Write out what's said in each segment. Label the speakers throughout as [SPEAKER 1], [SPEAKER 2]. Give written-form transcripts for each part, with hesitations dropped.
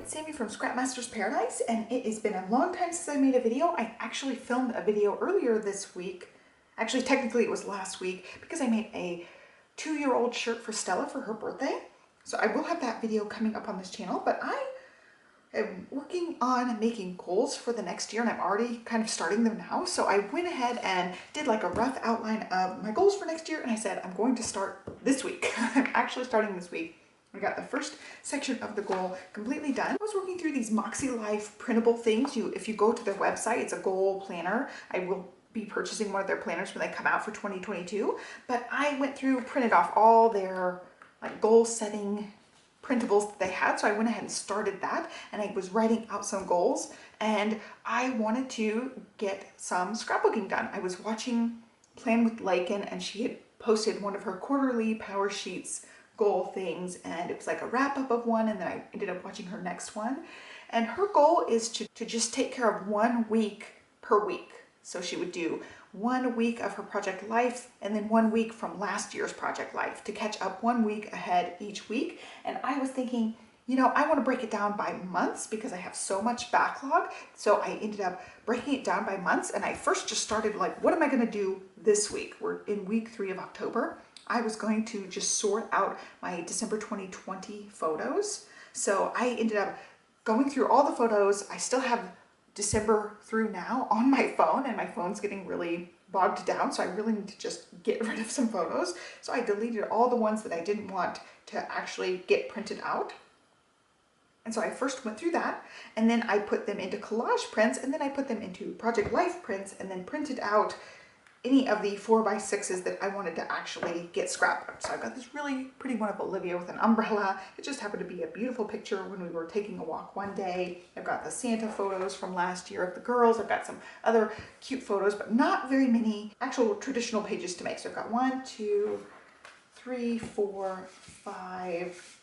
[SPEAKER 1] it's Sammy from Scrap Masters Paradise, and it has been a long time since I made a video. I actually filmed a video earlier this week. Actually, technically it was last week because I made a 2-year-old shirt for Stella for her birthday. So I will have that video coming up on this channel, but I am working on making goals for the next year and I'm already kind of starting them now. So I went ahead and did like a rough outline of my goals for next year and I said I'm going to start this week. I'm actually starting this week. I got the first section of the goal completely done. I was working through these Moxie Life printable things. If you go to their website, it's a goal planner. I will be purchasing one of their planners when they come out for 2022. But I went through, printed off all their like goal setting printables that they had. So I went ahead and started that and I was writing out some goals and I wanted to get some scrapbooking done. I was watching Plan with Lakin and she had posted one of her quarterly Power Sheets goal things and it was like a wrap up of one and then I ended up watching her next one. And her goal is to just take care of 1 week per week. So she would do 1 week of her project life and then 1 week from last year's project life to catch up 1 week ahead each week. And I was thinking, you know, I want to break it down by months because I have so much backlog. So I ended up breaking it down by months and I first just started like, what am I going to do this week? We're in week 3 of October. I was going to just sort out my December 2020 photos. So I ended up going through all the photos. I still have December through now on my phone and my phone's getting really bogged down. So I really need to just get rid of some photos. So I deleted all the ones that I didn't want to actually get printed out. And so I first went through that and then I put them into collage prints and then I put them into Project Life prints and then printed out any of the 4x6s that I wanted to actually get scrapbooked. So I've got this really pretty one of Olivia with an umbrella. It just happened to be a beautiful picture when we were taking a walk one day. I've got the Santa photos from last year of the girls. I've got some other cute photos, but not very many actual traditional pages to make. So I've got 1, 2, 3, 4, 5,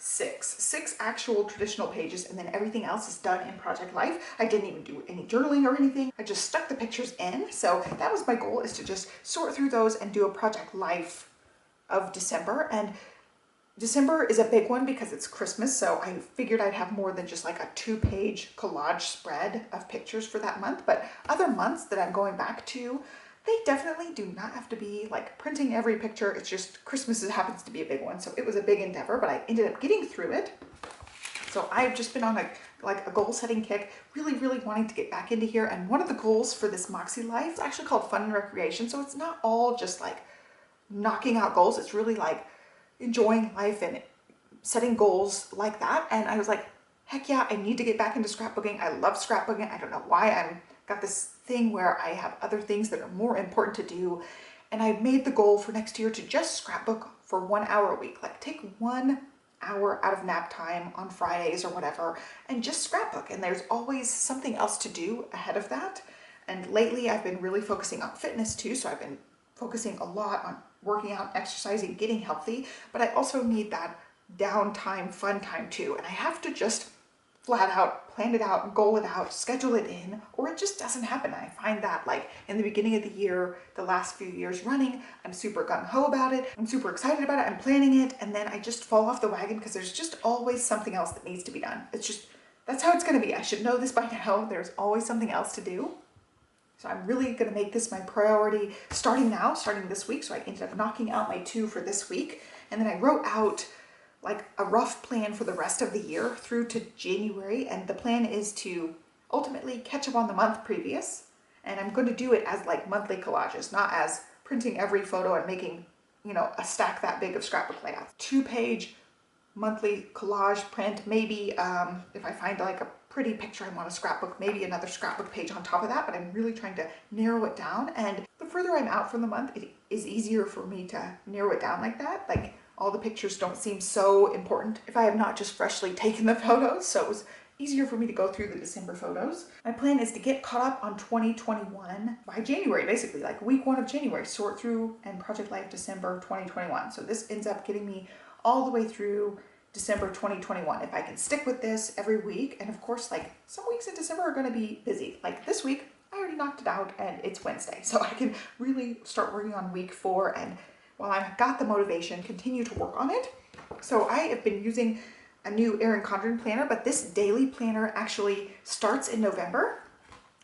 [SPEAKER 1] 6 actual traditional pages and then everything else is done in Project Life. I didn't even do any journaling or anything. I just stuck the pictures in. So that was my goal, is to just sort through those and do a Project Life of December. And December is a big one because it's Christmas. So I figured I'd have more than just like a 2-page collage spread of pictures for that month. But other months that I'm going back to, they definitely do not have to be like printing every picture. It's just Christmas happens to be a big one. So it was a big endeavor, but I ended up getting through it. So I've just been on a goal setting kick, really wanting to get back into here. And one of the goals for this Moxie Life is actually called Fun and Recreation. So it's not all just like knocking out goals. It's really like enjoying life and setting goals like that. And I was like, heck yeah, I need to get back into scrapbooking. I love scrapbooking. I don't know why I'm got this thing where I have other things that are more important to do. And I made the goal for next year to just scrapbook for 1 hour a week. Like take 1 hour out of nap time on Fridays or whatever and just scrapbook. And there's always something else to do ahead of that. And lately I've been really focusing on fitness too. So I've been focusing a lot on working out, exercising, getting healthy, but I also need that downtime, fun time too. And I have to just flat out plan it out, goal it out, schedule it in, or it just doesn't happen. I find that like in the beginning of the year, the last few years running, I'm super gung-ho about it. I'm super excited about it. I'm planning it. And then I just fall off the wagon because there's just always something else that needs to be done. It's just, that's how it's going to be. I should know this by now. There's always something else to do. So I'm really going to make this my priority starting now, starting this week. So I ended up knocking out my 2 for this week. And then I wrote out like a rough plan for the rest of the year through to January. And the plan is to ultimately catch up on the month previous. And I'm going to do it as like monthly collages, not as printing every photo and making, you know, a stack that big of scrapbook layouts. 2-page monthly collage print. Maybe if I find like a pretty picture I want to scrapbook, maybe another scrapbook page on top of that, but I'm really trying to narrow it down. And the further I'm out from the month, it is easier for me to narrow it down like that. Like all the pictures don't seem so important if I have not just freshly taken the photos. So it was easier for me to go through the December photos. My plan is to get caught up on 2021 by January, basically like week 1 of January, sort through and Project Life December 2021. So this ends up getting me all the way through December 2021. If I can stick with this every week, and of course, like some weeks in December are going to be busy. Like this week, I already knocked it out and it's Wednesday. So I can really start working on week 4 and while I've got the motivation, continue to work on it. So I have been using a new Erin Condren planner, but this daily planner actually starts in November.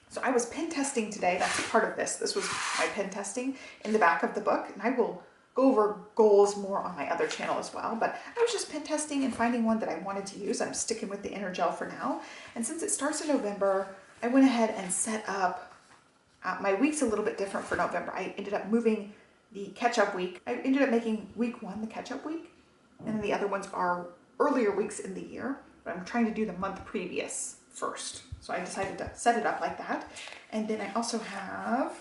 [SPEAKER 1] So I was pen testing today. That's part of this. This was my pen testing in the back of the book, and I will go over goals more on my other channel as well. But I was just pen testing and finding one that I wanted to use. I'm sticking with the inner gel for now. And since it starts in November, I went ahead and set up my week's a little bit different for November. I ended up moving the catch-up week. I ended up making week 1 the catch-up week, and then the other ones are earlier weeks in the year, but I'm trying to do the month previous first. So I decided to set it up like that. And then I also have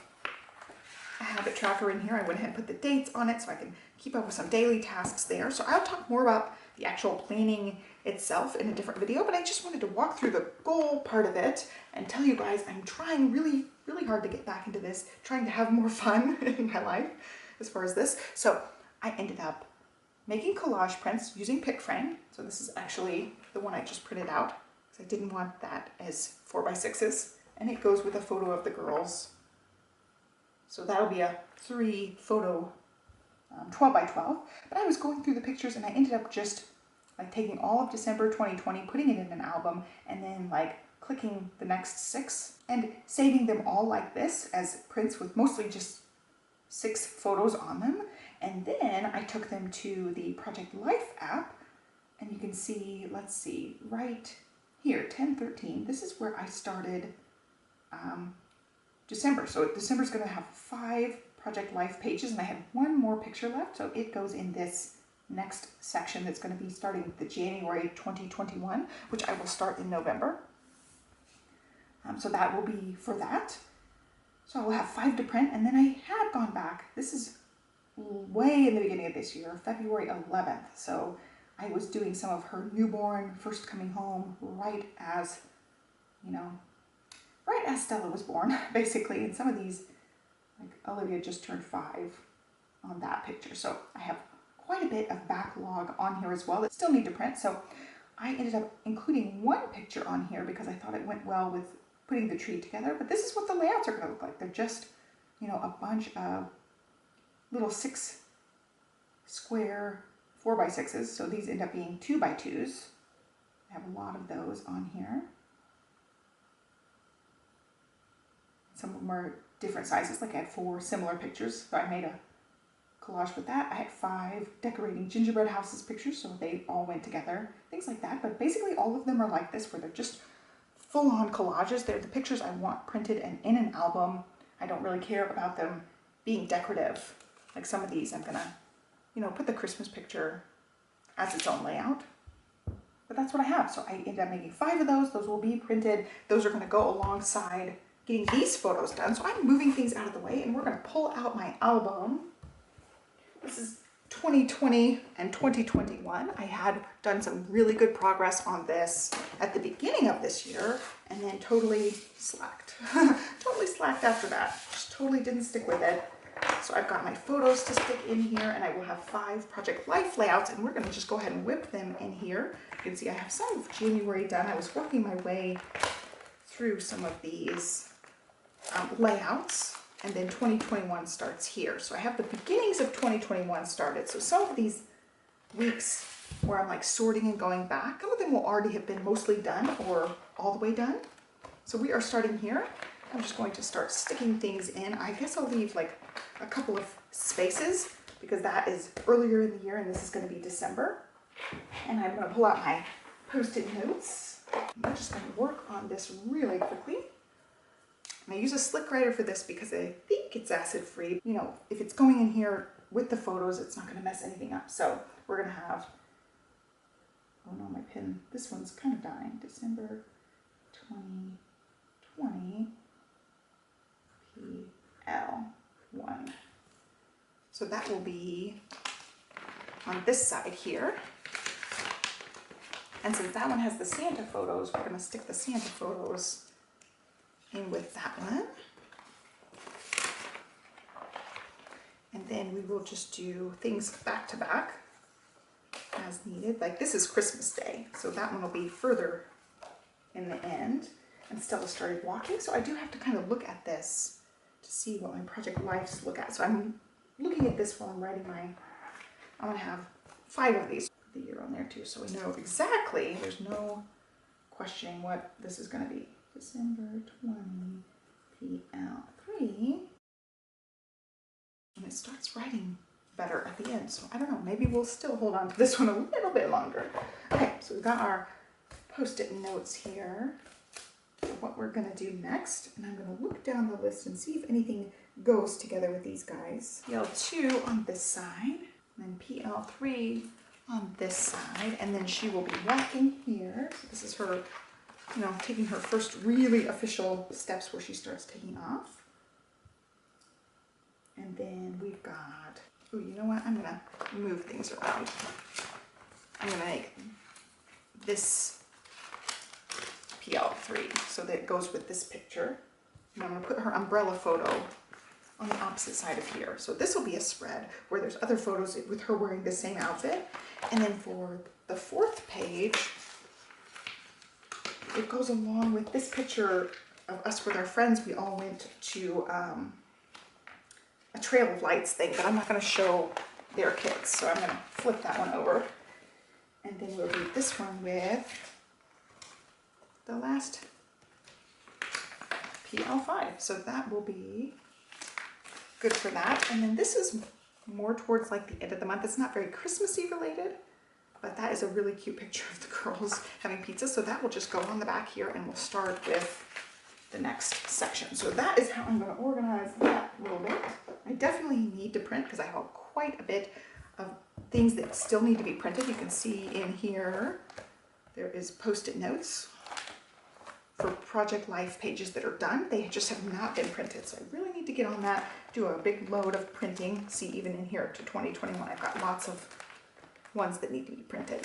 [SPEAKER 1] a habit tracker in here. I went ahead and put the dates on it so I can keep up with some daily tasks there. So I'll talk more about the actual planning itself in a different video, but I just wanted to walk through the goal part of it and tell you guys I'm trying really hard to get back into this, trying to have more fun in my life as far as this. So I ended up making collage prints using pick frame. So this is actually the one I just printed out because I didn't want that as 4x6s, and it goes with a photo of the girls. So that'll be a 3 photo 12 by 12. But I was going through the pictures and I ended up just like taking all of December 2020, putting it in an album, and then like clicking the next 6 and saving them all like this as prints with mostly just 6 photos on them. And then I took them to the Project Life app, and you can see, let's see, right here, 10/13. This is where I started December. So December's going to have 5 Project Life pages, and I have 1 more picture left. So it goes in this next section that's going to be starting with the January 2021, which I will start in November. So that will be for that. So I will have 5 to print, and then I had gone back. This is way in the beginning of this year, February 11th. So I was doing some of her newborn first coming home right as, you know, right as Stella was born, basically. And some of these, like Olivia just turned 5 on that picture. So I have quite a bit of backlog on here as well that still need to print. So I ended up including 1 picture on here because I thought it went well with putting the tree together. But this is what the layouts are going to look like. They're just, you know, a bunch of little 6 square 4x6s. So these end up being 2x2s. I have a lot of those on here. Some of them are different sizes, like I had 4 similar pictures, so I made a collage with that. I had 5 decorating gingerbread houses pictures, so they all went together, things like that. But basically all of them are like this, where they're just full-on collages. They're the pictures I want printed and in an album. I don't really care about them being decorative. Like some of these, I'm gonna, you know, put the Christmas picture as its own layout. But that's what I have. So I ended up making 5 of those. Those will be printed. Those are gonna go alongside getting these photos done. So I'm moving things out of the way, and we're going to pull out my album. This is 2020 and 2021. I had done some really good progress on this at the beginning of this year, and then totally slacked. Totally slacked after that. Just totally didn't stick with it. So I've got my photos to stick in here, and I will have 5 Project Life layouts, and we're going to just go ahead and whip them in here. You can see I have some of January done. I was working my way through some of these layouts, and then 2021 starts here. So I have the beginnings of 2021 started. So some of these weeks where I'm like sorting and going back, some of them will already have been mostly done or all the way done. So we are starting here. I'm just going to start sticking things in. I guess I'll leave like a couple of spaces because that is earlier in the year, and this is going to be December. And I'm going to pull out my Post-it notes. I'm just going to work on this really quickly. And I use a slick writer for this because I think it's acid free. You know, if it's going in here with the photos, it's not going to mess anything up. So we're going to have, oh no, my pen, this one's kind of dying. December 2020 PL1. So that will be on this side here. And since that one has the Santa photos, we're going to stick the Santa photos in with that one. And then we will just do things back to back as needed. Like this is Christmas Day, so that one will be further in the end. And Stella started walking, so I do have to kind of look at this to see what my Project Lives look at. So I'm looking at this while I'm writing my, I'm gonna have 5 of these. the year on there too, so we know exactly, there's no questioning what this is going to be. December 20 PL3. And it starts writing better at the end, so I don't know, maybe we'll still hold on to this one a little bit longer. Okay, so we've got our post-it notes here for what we're going to do next, and I'm going to look down the list and see if anything goes together with these guys. PL2 on this side, and then PL3 on this side, and then she will be walking here. So this is her, you know, taking her first really official steps where she starts taking off. And then we've got, oh, you know what? I'm gonna move things around. I'm gonna make this PL3 so that it goes with this picture. And I'm gonna put her umbrella photo on the opposite side of here. So this will be a spread where there's other photos with her wearing the same outfit. And then for the fourth page, it goes along with this picture of us with our friends. We all went to a Trail of Lights thing, but I'm not going to show their kids, so I'm going to flip that one over. And then we'll do this one with the last PL5. So that will be good for that. And then this is more towards like the end of the month. It's not very Christmassy related, but that is a really cute picture of the girls having pizza. So that will just go on the back here, and we'll start with the next section. So that is how I'm going to organize that a little bit. I definitely need to print because I have quite a bit of things that still need to be printed. You can see in here, there is post-it notes for Project Life pages that are done. They just have not been printed. So I really need to get on that, do a big load of printing. See, even in here to 2021, I've got lots of ones that need to be printed.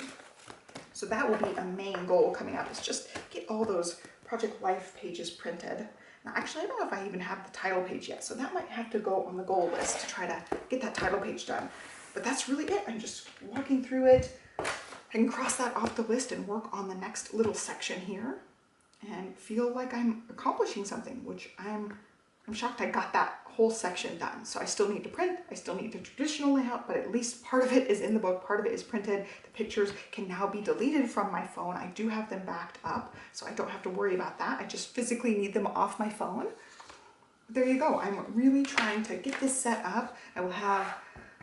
[SPEAKER 1] So that will be a main goal coming up, is just get all those Project Life pages printed. Now, actually, I don't know if I even have the title page yet, so that might have to go on the goal list to try to get that title page done. But that's really it. I'm just walking through it. I can cross that off the list and work on the next little section here and feel like I'm accomplishing something, which I'm shocked I got that whole section done. So I still need to print, I still need the traditional layout, but at least part of it is in the book, part of it is printed. The pictures can now be deleted from my phone. I do have them backed up, so I don't have to worry about that. I just physically need them off my phone. There you go. I'm really trying to get this set up. I will have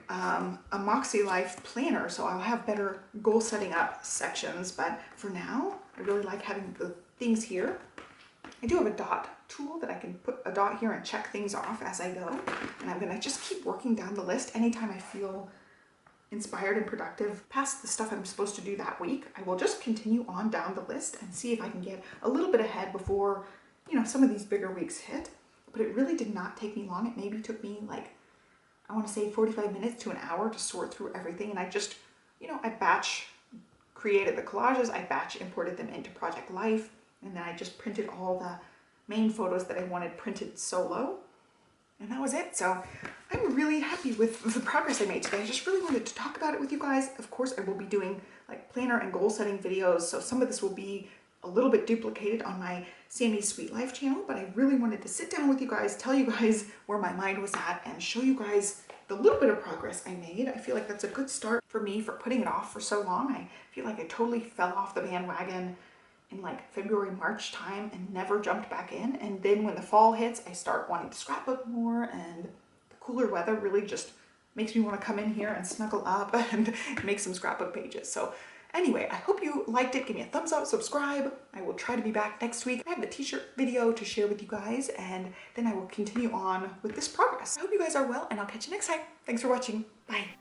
[SPEAKER 1] a Moxie Life planner, so I'll have better goal setting up sections, but for now, I really like having the things here. I do have a dot tool that I can put a dot here and check things off as I go. And I'm gonna just keep working down the list. Anytime I feel inspired and productive past the stuff I'm supposed to do that week, I will just continue on down the list and see if I can get a little bit ahead before, you know, some of these bigger weeks hit. But it really did not take me long. It maybe took me like, I want to say 45 minutes to an hour to sort through everything. And I just, you know, I batch created the collages, I batch imported them into Project Life, and then I just printed all the main photos that I wanted printed solo. And that was it. So I'm really happy with the progress I made today. I just really wanted to talk about it with you guys. Of course, I will be doing like planner and goal setting videos. So some of this will be a little bit duplicated on my Sammy's Sweet Life channel, but I really wanted to sit down with you guys, tell you guys where my mind was at, and show you guys the little bit of progress I made. I feel like that's a good start for me for putting it off for so long. I feel like I totally fell off the bandwagon in like February, March time and never jumped back in. And then when the fall hits, I start wanting to scrapbook more, and the cooler weather really just makes me want to come in here and snuggle up and make some scrapbook pages. So anyway, I hope you liked it. Give me a thumbs up, subscribe. I will try to be back next week. I have the t-shirt video to share with you guys, and then I will continue on with this progress. I hope you guys are well, and I'll catch you next time. Thanks for watching. Bye.